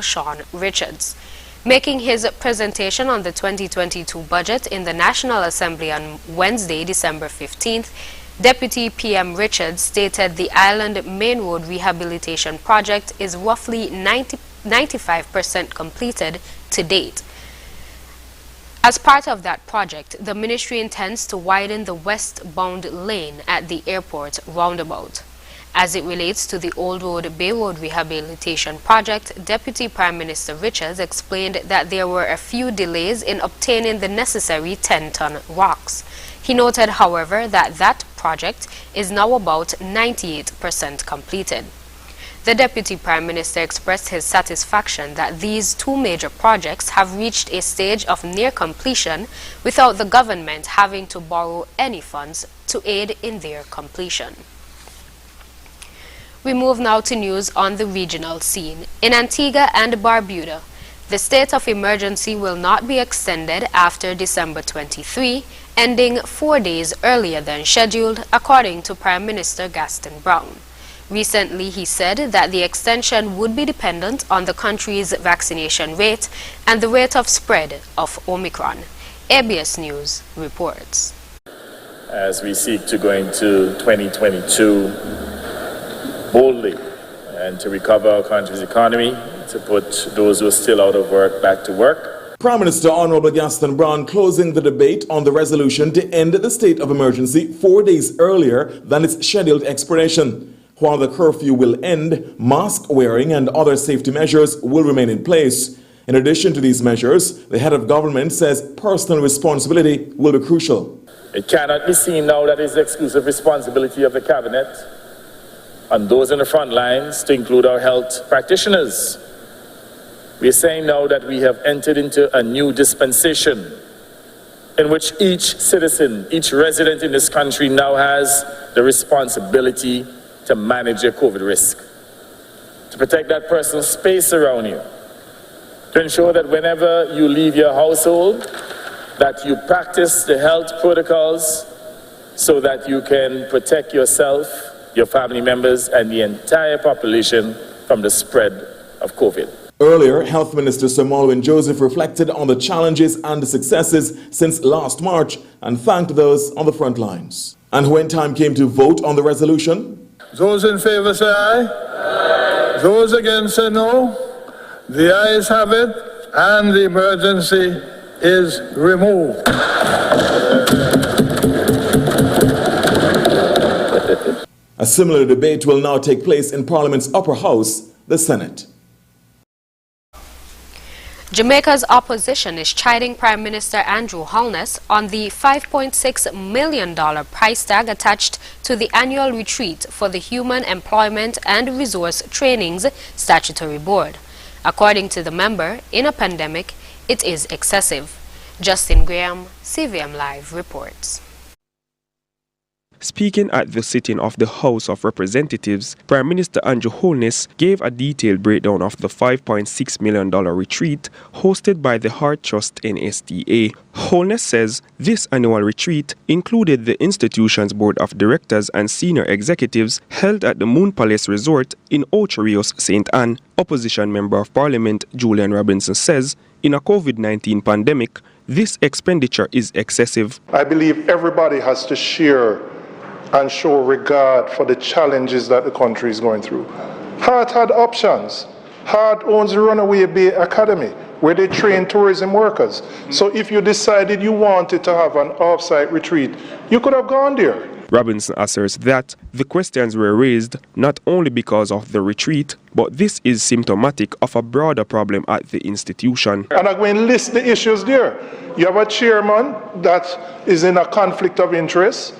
Sean Richards. Making his presentation on the 2022 budget in the National Assembly on Wednesday, December 15th, Deputy PM Richards stated the Island Main Road Rehabilitation Project is roughly 95% completed to date. As part of that project, the ministry intends to widen the westbound lane at the airport roundabout. As it relates to the Old Road Bay Road Rehabilitation Project, Deputy Prime Minister Richards explained that there were a few delays in obtaining the necessary 10-ton rocks. He noted, however, that that project is now about 98% completed. The Deputy Prime Minister expressed his satisfaction that these two major projects have reached a stage of near completion without the government having to borrow any funds to aid in their completion. We move now to news on the regional scene. In Antigua and Barbuda, the state of emergency will not be extended after December 23, ending 4 days earlier than scheduled, according to Prime Minister Gaston Brown. Recently, he said that the extension would be dependent on the country's vaccination rate and the rate of spread of Omicron. ABS News reports. As we seek to go into 2022 boldly and to recover our country's economy, to put those who are still out of work back to work. Prime Minister Honorable Gaston Brown closing the debate on the resolution to end the state of emergency 4 days earlier than its scheduled expiration. While the curfew will end, mask wearing and other safety measures will remain in place. In addition to these measures, the head of government says personal responsibility will be crucial. It cannot be seen now that it's the exclusive responsibility of the cabinet and those in the front lines, to include our health practitioners. We are saying now that we have entered into a new dispensation in which each citizen, each resident in this country now has the responsibility to manage your COVID risk, to protect that personal space around you, to ensure that whenever you leave your household, that you practice the health protocols so that you can protect yourself, your family members, and the entire population from the spread of COVID. Earlier, Health Minister Sir Malwin Joseph reflected on the challenges and the successes since last March and thanked those on the front lines. And when time came to vote on the resolution, those in favor say aye. Aye. Those against say no. The ayes have it, and the emergency is removed. A similar debate will now take place in Parliament's upper house, the Senate. Jamaica's opposition is chiding Prime Minister Andrew Holness on the $5.6 million price tag attached to the annual retreat for the Human Employment and Resource Training's Statutory Board. According to the member, in a pandemic, it is excessive. Justin Graham, CVM Live reports. Speaking at the sitting of the House of Representatives, Prime Minister Andrew Holness gave a detailed breakdown of the $5.6 million retreat hosted by the Heart Trust NSTA. Holness says this annual retreat included the institution's board of directors and senior executives held at the Moon Palace Resort in Ocho Rios, St. Anne. Opposition Member of Parliament Julian Robinson says in a COVID-19 pandemic, this expenditure is excessive. I believe everybody has to share and show regard for the challenges that the country is going through. Heart had options. Heart owns the Runaway Bay Academy, where they train tourism workers. So if you decided you wanted to have an off-site retreat, you could have gone there. Robinson asserts that the questions were raised not only because of the retreat, but this is symptomatic of a broader problem at the institution. And I'm going to list the issues there. You have a chairman that is in a conflict of interest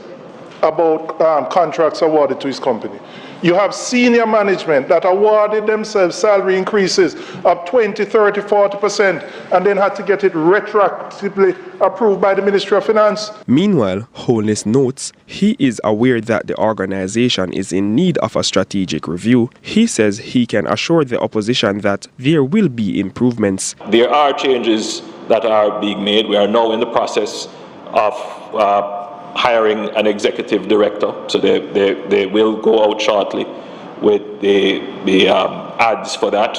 about contracts awarded to his company. You have senior management that awarded themselves salary increases of 20, 30, 40% and then had to get it retroactively approved by the Ministry of Finance. Meanwhile, Holness notes he is aware that the organization is in need of a strategic review. He says he can assure the opposition that there will be improvements. There are changes that are being made. We are now in the process of hiring an executive director, so they will go out shortly with the ads for that.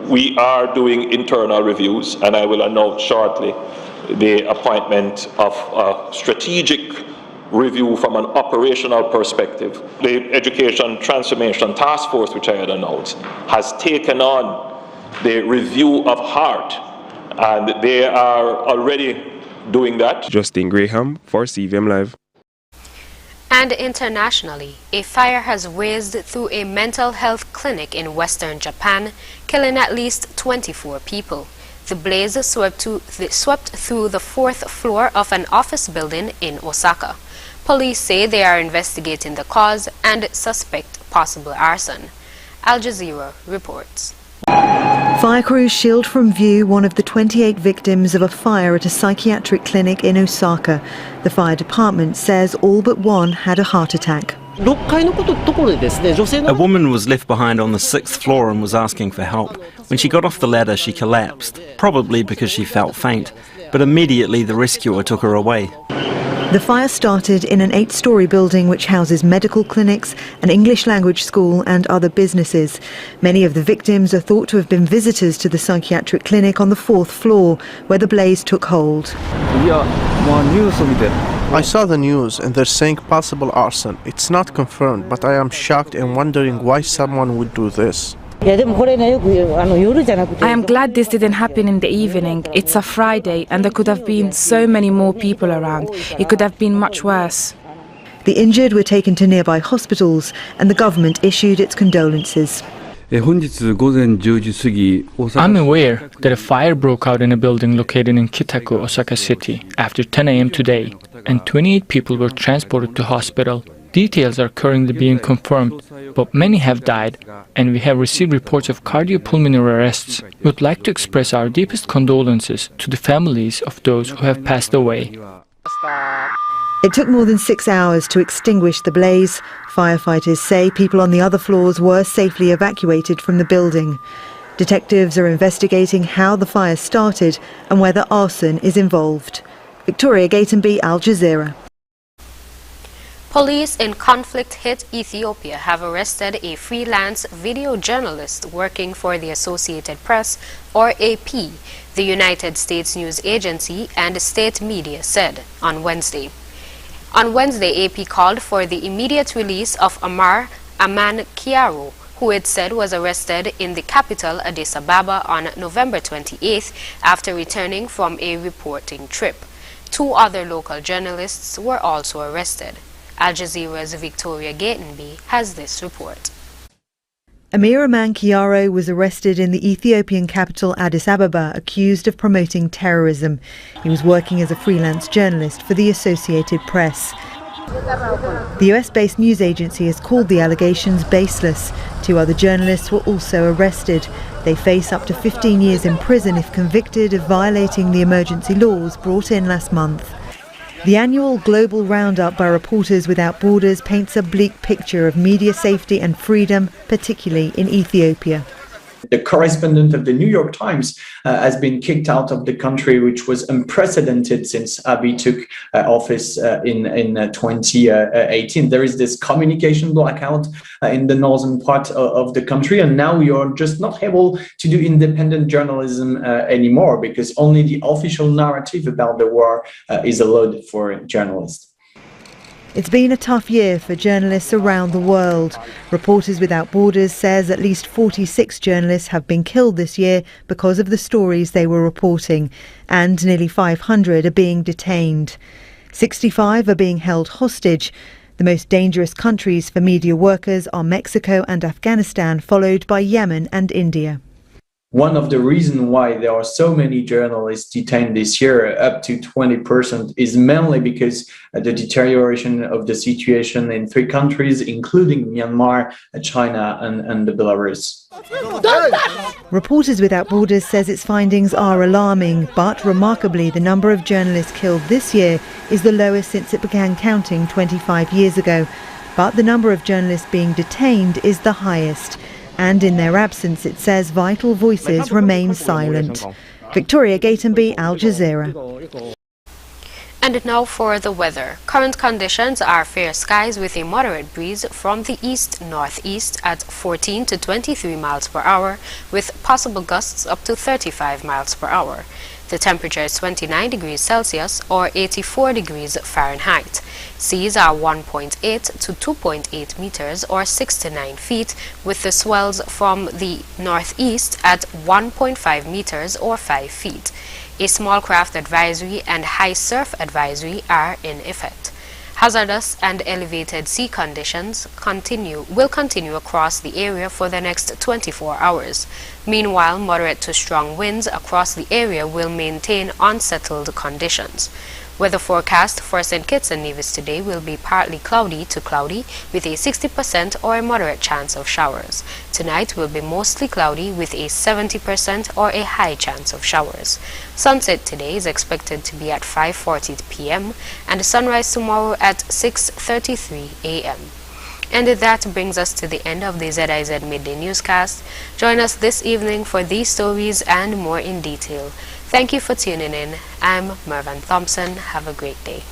We are doing internal reviews, and I will announce shortly the appointment of a strategic review from an operational perspective. The Education Transformation Task Force, which I had announced, has taken on the review of heart, and they are already doing that. Justin Graham for CVM Live. And internationally, a fire has raged through a mental health clinic in western Japan, killing at least 24 people. The blaze swept through the fourth floor of an office building in Osaka. Police say they are investigating the cause and suspect possible arson. Al Jazeera reports. Fire crews shield from view one of the 28 victims of a fire at a psychiatric clinic in Osaka. The fire department says all but one had a heart attack. A woman was left behind on the 6th floor and was asking for help. When she got off the ladder, she collapsed, probably because she felt faint, but immediately the rescuer took her away. The fire started in an 8-storey building which houses medical clinics, an English language school and other businesses. Many of the victims are thought to have been visitors to the psychiatric clinic on the 4th floor, where the blaze took hold. I saw the news and they're saying possible arson. It's not confirmed, but I am shocked and wondering why someone would do this. I am glad this didn't happen in the evening. It's a Friday and there could have been so many more people around. It could have been much worse. The injured were taken to nearby hospitals and the government issued its condolences. I'm aware that a fire broke out in a building located in Kitaku, Osaka City, after 10 a.m. today, and 28 people were transported to hospital. Details are currently being confirmed, but many have died, and we have received reports of cardiopulmonary arrests. We would like to express our deepest condolences to the families of those who have passed away. It took more than 6 hours to extinguish the blaze. Firefighters say people on the other floors were safely evacuated from the building. Detectives are investigating how the fire started and whether arson is involved. Victoria Gatenby, Al Jazeera. Police in conflict-hit Ethiopia have arrested a freelance video journalist working for the Associated Press, or AP, the United States news agency and state media said on Wednesday. On Wednesday, AP called for the immediate release of Aman Kiaro, who it said was arrested in the capital Addis Ababa on November 28th after returning from a reporting trip. 2 other local journalists were also arrested. Al Jazeera's Victoria Gatenby has this report. Aman Kiaro was arrested in the Ethiopian capital Addis Ababa, accused of promoting terrorism. He was working as a freelance journalist for the Associated Press. The US-based news agency has called the allegations baseless. 2 other journalists were also arrested. They face up to 15 years in prison if convicted of violating the emergency laws brought in last month. The annual global roundup by Reporters Without Borders paints a bleak picture of media safety and freedom, particularly in Ethiopia. The correspondent of the New York Times has been kicked out of the country, which was unprecedented since Abiy took office in 2018. There is this communication blackout in the northern part of the country, and now we are just not able to do independent journalism anymore because only the official narrative about the war is allowed for journalists. It's been a tough year for journalists around the world. Reporters Without Borders says at least 46 journalists have been killed this year because of the stories they were reporting, and nearly 500 are being detained. 65 are being held hostage. The most dangerous countries for media workers are Mexico and Afghanistan, followed by Yemen and India. One of the reasons why there are so many journalists detained this year, up to 20%, is mainly because the deterioration of the situation in 3 countries, including Myanmar, China and Belarus. Reporters Without Borders says its findings are alarming, but remarkably the number of journalists killed this year is the lowest since it began counting 25 years ago. But the number of journalists being detained is the highest. And in their absence, it says vital voices remain silent. Victoria Gatenby, Al Jazeera. And now for the weather. Current conditions are fair skies with a moderate breeze from the east-northeast at 14 to 23 miles per hour with possible gusts up to 35 miles per hour. The temperature is 29 degrees Celsius or 84 degrees Fahrenheit. Seas are 1.8 to 2.8 meters or 6 to 9 feet with the swells from the northeast at 1.5 meters or 5 feet. A small craft advisory and high surf advisory are in effect. Hazardous and elevated sea conditions will continue across the area for the next 24 hours. Meanwhile, moderate to strong winds across the area will maintain unsettled conditions. Weather forecast for St. Kitts and Nevis today will be partly cloudy to cloudy with a 60% or a moderate chance of showers. Tonight will be mostly cloudy with a 70% or a high chance of showers. Sunset today is expected to be at 5:40 p.m. and sunrise tomorrow at 6:33 a.m. And that brings us to the end of the ZIZ Midday Newscast. Join us this evening for these stories and more in detail. Thank you for tuning in. I'm Mervyn Thompson. Have a great day.